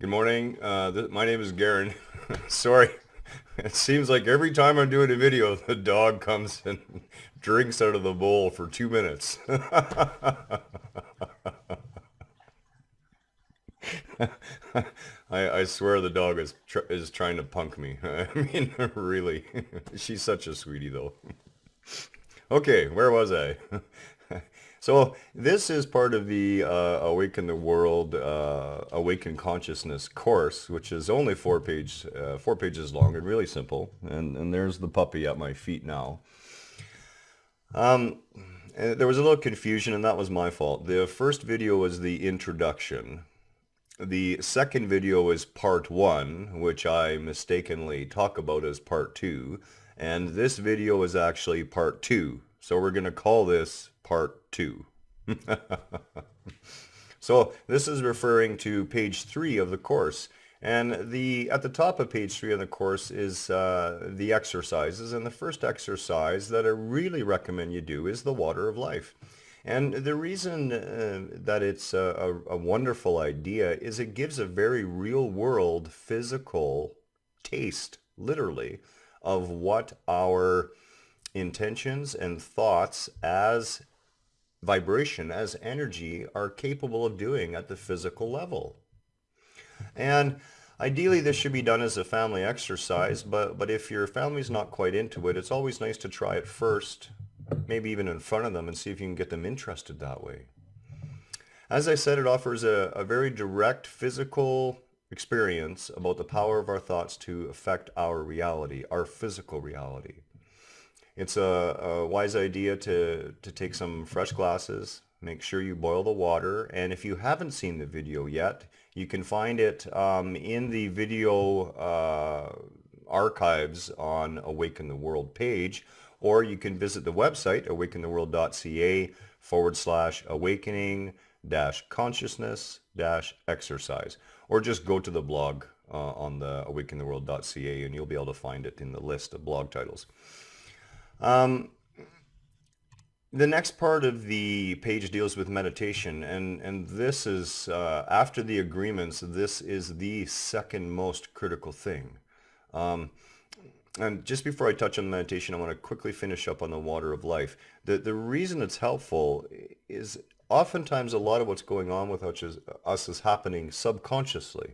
Good morning. My name is Garen. Sorry. It seems like every time I'm doing a video, the dog comes and drinks out of the bowl for 2 minutes. I swear the dog is trying to punk me. I mean, really. She's such a sweetie, though. Okay, where was I? So this is part of the Awaken the World, Awaken Consciousness course, which is only 4 pages long and really simple. And there's the puppy at my feet now. And there was a little confusion, and that was my fault. The first video was the introduction. The second video is part one, which I mistakenly talk about as part two. And this video is actually part two. So we're going to call this part two. So this is referring to page 3 of the course. And at the top of page 3 of the course is the exercises. And the first exercise that I really recommend you do is the water of life. And the reason that it's a wonderful idea is it gives a very real world physical taste, literally, of what our intentions and thoughts as vibration, as energy, are capable of doing at the physical level. And ideally, this should be done as a family exercise, but if your family's not quite into it, it's always nice to try it first, maybe even in front of them, and see if you can get them interested that way. As I said, it offers a very direct physical experience about the power of our thoughts to affect our reality, our physical reality. It's a wise idea to take some fresh glasses, make sure you boil the water, and if you haven't seen the video yet, you can find it in the video archives on Awaken the World page, or you can visit the website, awakentheworld.ca/awakening consciousness exercise, or just go to the blog on the awakentheworld.ca and you'll be able to find it in the list of blog titles. The next part of the page deals with meditation, and this is, after the agreements, this is the second most critical thing. And just before I touch on meditation, I want to quickly finish up on the water of life. The reason it's helpful is oftentimes a lot of what's going on with us is happening subconsciously.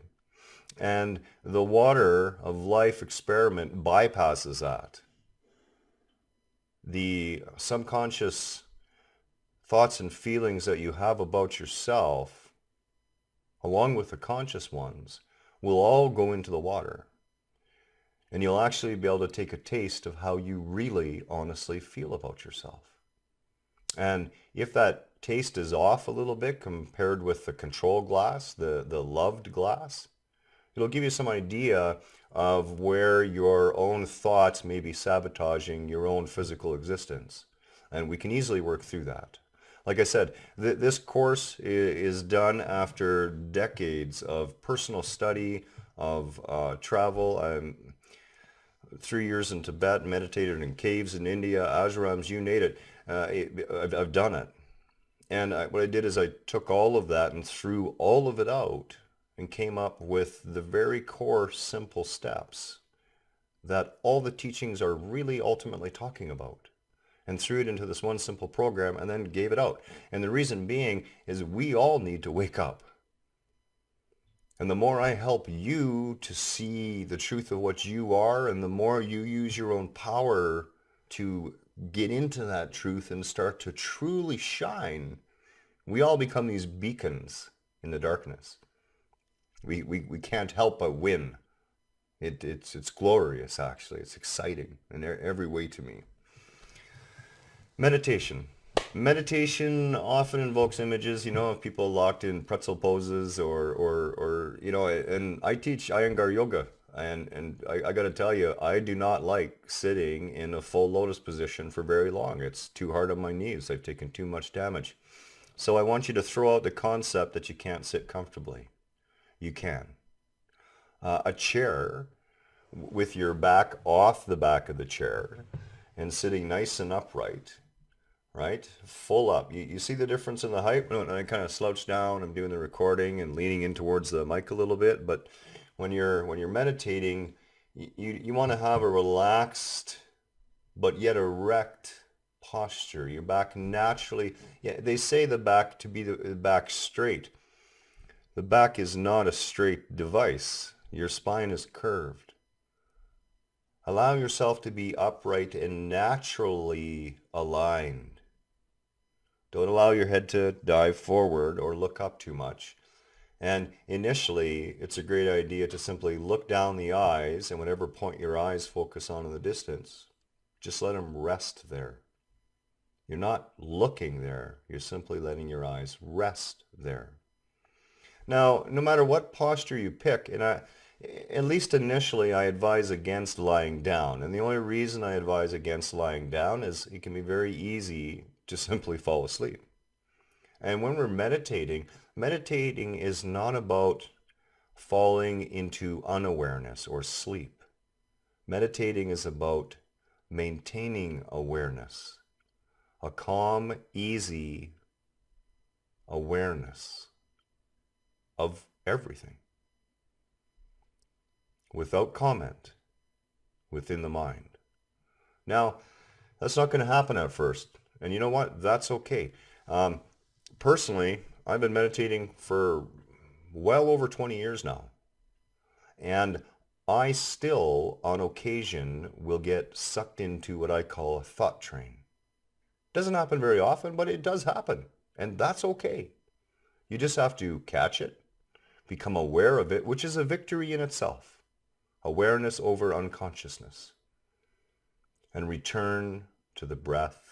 And the water of life experiment bypasses that. The subconscious thoughts and feelings that you have about yourself, along with the conscious ones, will all go into the water. And you'll actually be able to take a taste of how you really honestly feel about yourself. And if that taste is off a little bit compared with the control glass, the loved glass, it'll give you some idea of where your own thoughts may be sabotaging your own physical existence. And we can easily work through that. Like I said, this course is done after decades of personal study, of travel. 3 years in Tibet, meditated in caves in India, ashrams, you name it. I've done it. And what I did is I took all of that and threw all of it out and came up with the very core simple steps that all the teachings are really ultimately talking about, and threw it into this one simple program and then gave it out. And the reason being is we all need to wake up. And the more I help you to see the truth of what you are, and the more you use your own power to get into that truth and start to truly shine, we all become these beacons in the darkness. We can't help but win. It's glorious, actually. It's exciting in every way to me. Meditation. Meditation often invokes images, of people locked in pretzel poses or and I teach Iyengar yoga. And I got to tell you, I do not like sitting in a full lotus position for very long. It's too hard on my knees. I've taken too much damage. So I want you to throw out the concept that you can't sit comfortably. You can. A chair with your back off the back of the chair and sitting nice and upright, right? Full up. You see the difference in the height? When I kind of slouch down, I'm doing the recording and leaning in towards the mic a little bit, but when you're meditating, you want to have a relaxed but yet erect posture. Your back naturally, yeah, they say the back to be the back straight. The back is not a straight device. Your spine is curved. Allow yourself to be upright and naturally aligned. Don't allow your head to dive forward or look up too much. And initially, it's a great idea to simply look down the eyes, and whatever point your eyes focus on in the distance, just let them rest there. You're not looking there. You're simply letting your eyes rest there. Now, no matter what posture you pick, and at least initially, I advise against lying down. And the only reason I advise against lying down is it can be very easy to simply fall asleep. And when we're meditating is not about falling into unawareness or sleep. Meditating is about maintaining awareness, a calm, easy awareness of everything, without comment, within the mind. Now, that's not going to happen at first. And you know what? That's okay. Personally, I've been meditating for well over 20 years now. And I still, on occasion, will get sucked into what I call a thought train. Doesn't happen very often, but it does happen. And that's okay. You just have to catch it, become aware of it, which is a victory in itself. Awareness over unconsciousness. And return to the breath.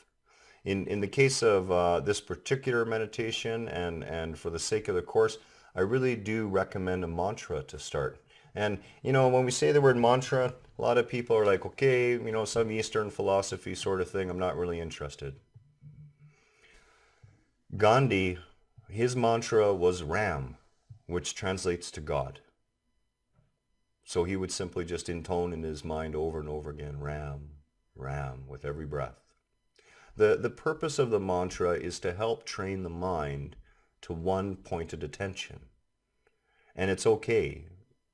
In the case of this particular meditation and for the sake of the course, I really do recommend a mantra to start. And, when we say the word mantra, a lot of people are like, okay, some Eastern philosophy sort of thing, I'm not really interested. Gandhi, his mantra was Ram, which translates to God. So he would simply just intone in his mind over and over again, Ram, Ram, with every breath. The purpose of the mantra is to help train the mind to one pointed attention. And it's okay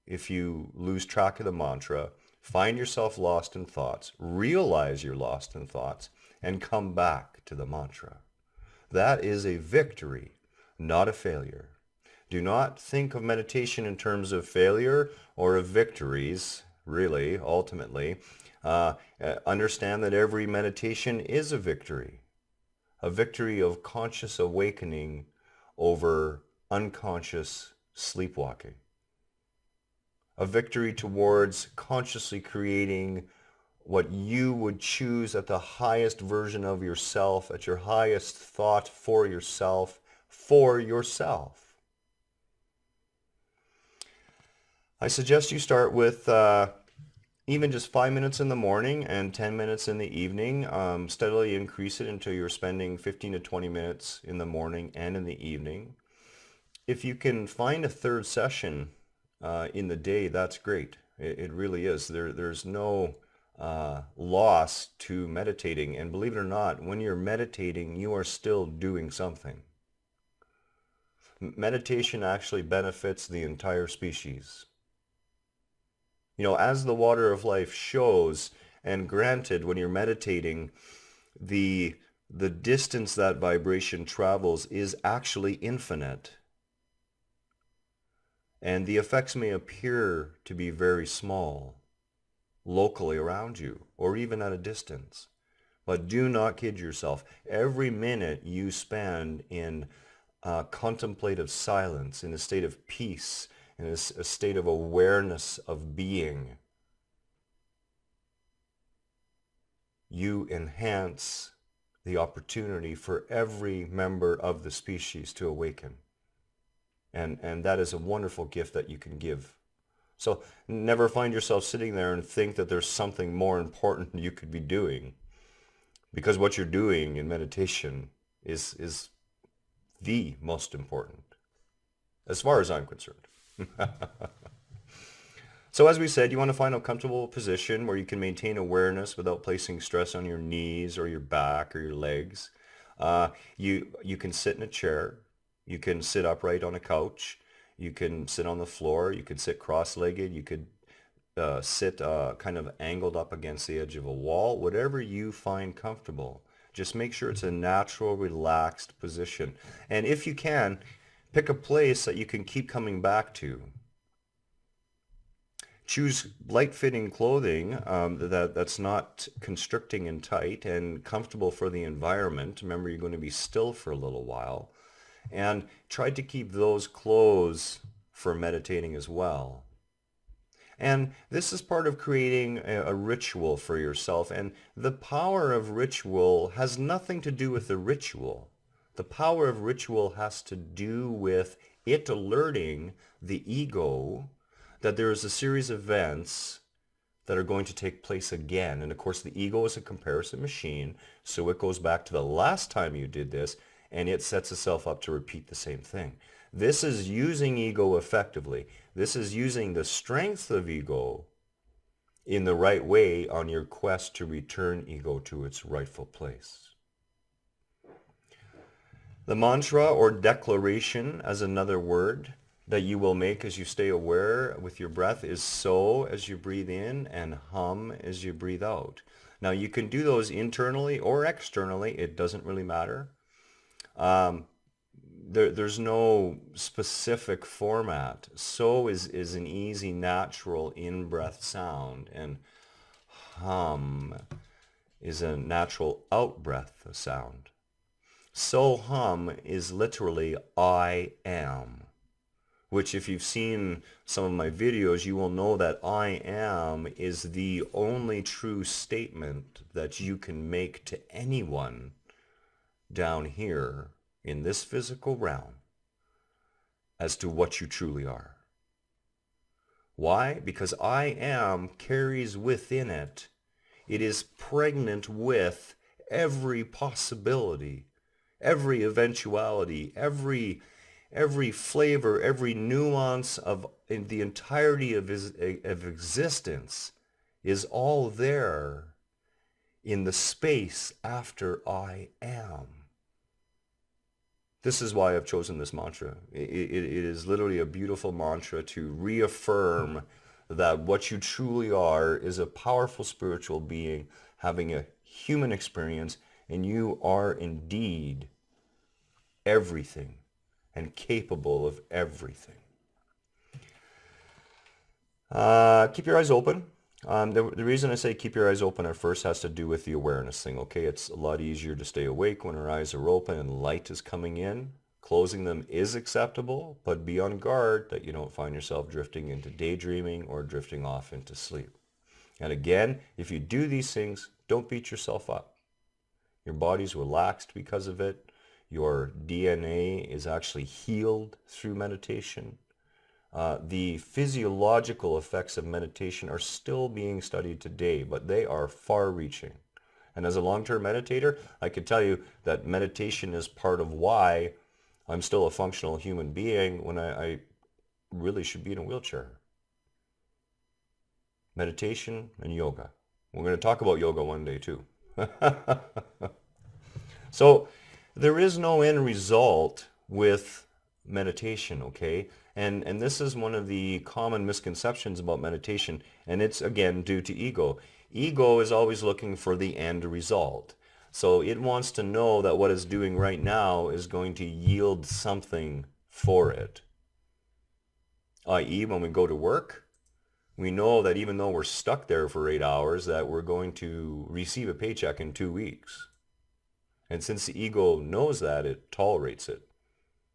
if you lose track of the mantra, find yourself lost in thoughts, realize you're lost in thoughts, and come back to the mantra. That is a victory, not a failure. Do not think of meditation in terms of failure or of victories, really, ultimately. Understand that every meditation is a victory of conscious awakening over unconscious sleepwalking, a victory towards consciously creating what you would choose at the highest version of yourself, at your highest thought for yourself, for yourself. I suggest you start with even just 5 minutes in the morning and 10 minutes in the evening. Steadily increase it until you're spending 15 to 20 minutes in the morning and in the evening. If you can find a third session in the day, that's great. It really is. There's no loss to meditating. And believe it or not, when you're meditating, you are still doing something. Meditation actually benefits the entire species. As the water of life shows, and granted, when you're meditating, the distance that vibration travels is actually infinite. And the effects may appear to be very small, locally around you, or even at a distance. But do not kid yourself. Every minute you spend in contemplative silence, in a state of peace, in a state of awareness of being, you enhance the opportunity for every member of the species to awaken. And that is a wonderful gift that you can give. So never find yourself sitting there and think that there's something more important you could be doing, because what you're doing in meditation is the most important, as far as I'm concerned. So as we said, you want to find a comfortable position where you can maintain awareness without placing stress on your knees or your back or your legs. You can sit in a chair. You can sit upright on a couch. You can sit on the floor. You could sit cross-legged. You could sit kind of angled up against the edge of a wall, whatever you find comfortable. Just make sure it's a natural, relaxed position. And if you can, pick a place that you can keep coming back to. Choose light-fitting clothing that's not constricting and tight and comfortable for the environment. Remember, you're going to be still for a little while. And try to keep those clothes for meditating as well. And this is part of creating a ritual for yourself. And the power of ritual has nothing to do with the ritual. The power of ritual has to do with it alerting the ego that there is a series of events that are going to take place again. And of course, the ego is a comparison machine. So it goes back to the last time you did this, and it sets itself up to repeat the same thing. This is using ego effectively. This is using the strength of ego in the right way on your quest to return ego to its rightful place. The mantra or declaration, as another word, that you will make as you stay aware with your breath is so as you breathe in and hum as you breathe out. Now you can do those internally or externally. It doesn't really matter. There's no specific format. So is an easy, natural in-breath sound, and hum is a natural out-breath sound. So hum is literally I am, which if you've seen some of my videos, you will know that I am is the only true statement that you can make to anyone down here in this physical realm as to what you truly are. Why? Because I am carries within it. It is pregnant with every possibility, every eventuality, every flavor, every nuance of in the entirety of existence is all there in the space after I am. This is why I've chosen this mantra. It is literally a beautiful mantra to reaffirm that what you truly are is a powerful spiritual being having a human experience, and you are indeed everything and capable of everything. Keep your eyes open. The reason I say keep your eyes open at first has to do with the awareness thing, okay? It's a lot easier to stay awake when our eyes are open and light is coming in. Closing them is acceptable, but be on guard that you don't find yourself drifting into daydreaming or drifting off into sleep. And again, if you do these things, don't beat yourself up. Your body's relaxed because of it. Your DNA is actually healed through meditation. The physiological effects of meditation are still being studied today, but they are far-reaching. And as a long-term meditator, I can tell you that meditation is part of why I'm still a functional human being when I really should be in a wheelchair. Meditation and yoga. We're going to talk about yoga one day too. So there is no end result with meditation, okay? And this is one of the common misconceptions about meditation, and it's again due to ego. Ego is always looking for the end result. So it wants to know that what it's doing right now is going to yield something for it. I.e., when we go to work, we know that even though we're stuck there for 8 hours, that we're going to receive a paycheck in 2 weeks. And since the ego knows that, it tolerates it,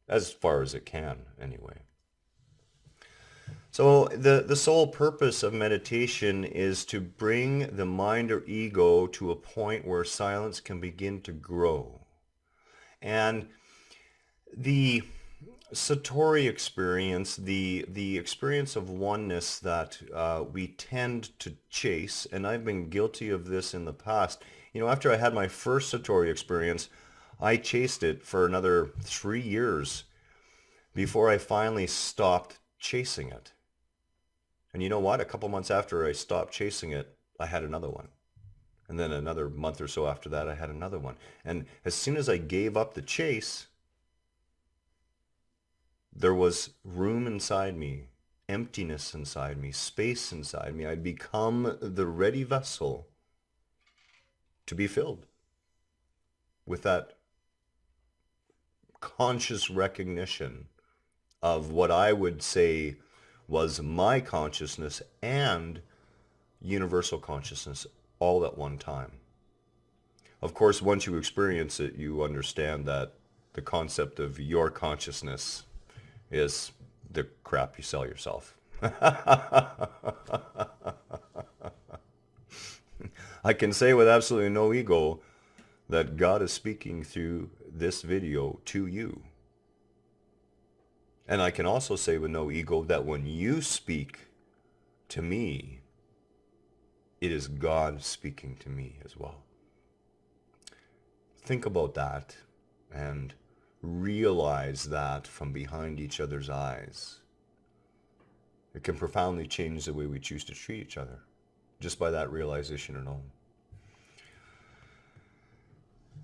as far as it can anyway. So the sole purpose of meditation is to bring the mind or ego to a point where silence can begin to grow. And the Satori experience, the experience of oneness that we tend to chase, and I've been guilty of this in the past. You know, after I had my first Satori experience, I chased it for another 3 years before I finally stopped chasing it. And you know what? A couple months after I stopped chasing it, I had another one. And then another month or so after that, I had another one. And as soon as I gave up the chase, there was room inside me, emptiness inside me, space inside me. I'd become the ready vessel to be filled with that conscious recognition of what I would say was my consciousness and universal consciousness all at one time. Of course, once you experience it, you understand that the concept of your consciousness is the crap you sell yourself. I can say with absolutely no ego that God is speaking through this video to you. And I can also say with no ego that when you speak to me, it is God speaking to me as well. Think about that and realize that from behind each other's eyes. It can profoundly change the way we choose to treat each other, just by that realization alone.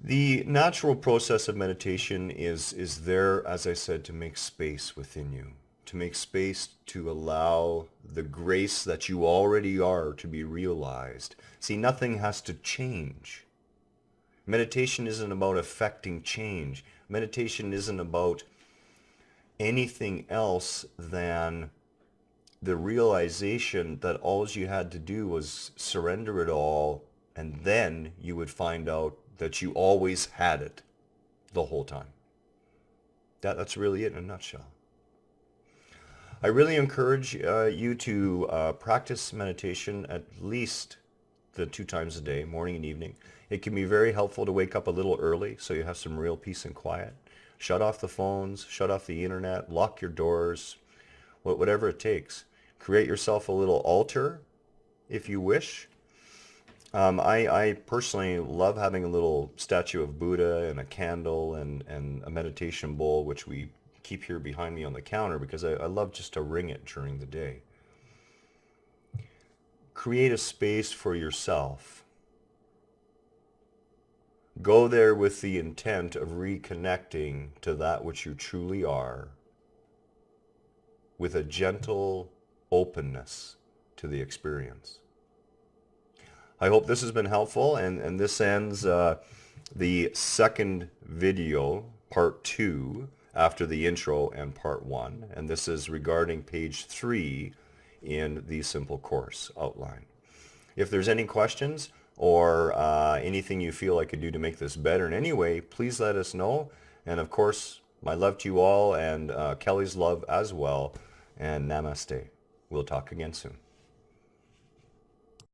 The natural process of meditation is there, as I said, to make space within you, to make space to allow the grace that you already are to be realized. See, nothing has to change. Meditation isn't about affecting change. Meditation isn't about anything else than the realization that all you had to do was surrender it all, and then you would find out that you always had it the whole time. That's really it in a nutshell. I really encourage you to practice meditation at least the 2 times a day, morning and evening. It can be very helpful to wake up a little early so you have some real peace and quiet. Shut off the phones, shut off the internet, lock your doors, whatever it takes. Create yourself a little altar if you wish. I personally love having a little statue of Buddha and a candle and a meditation bowl, which we keep here behind me on the counter because I love just to ring it during the day. Create a space for yourself. Go there with the intent of reconnecting to that which you truly are, with a gentle openness to the experience. I hope this has been helpful, and this ends the second video, part 2, after the intro and part 1. And this is regarding page 3 in the simple course outline. If there's any questions or anything you feel I could do to make this better in any way, please let us know. And of course, my love to you all, and Kelly's love as well. And Namaste. We'll talk again soon.